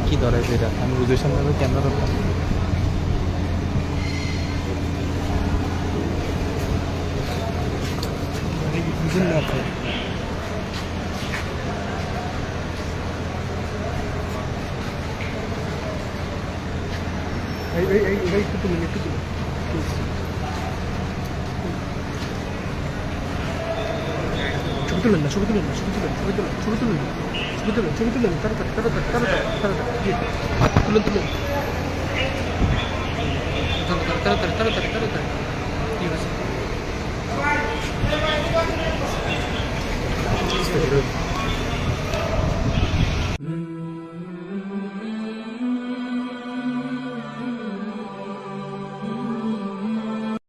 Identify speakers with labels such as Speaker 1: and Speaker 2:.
Speaker 1: কি ধরাইছে এটা? আমি বুঝে সামনে ক্যামেরা ধরতাম। একটু তুলুন, একটু তুলুন। ছবি তুলেন না, ছবি তুলেন না, ছবি তুলেন, ছবি তুলেন, ছবি তুলেন, ছবি তুলেন, ছবি তুলেন, তাড়াতাড়ি তাড়াতাড়ি তাড়াতাড়ি তাড়াতাড়ি তুলেন তুলেন, তাড়াতাড়ি তাড়াতাড়ি তাড়াতাড়ি। ঠিক আছে।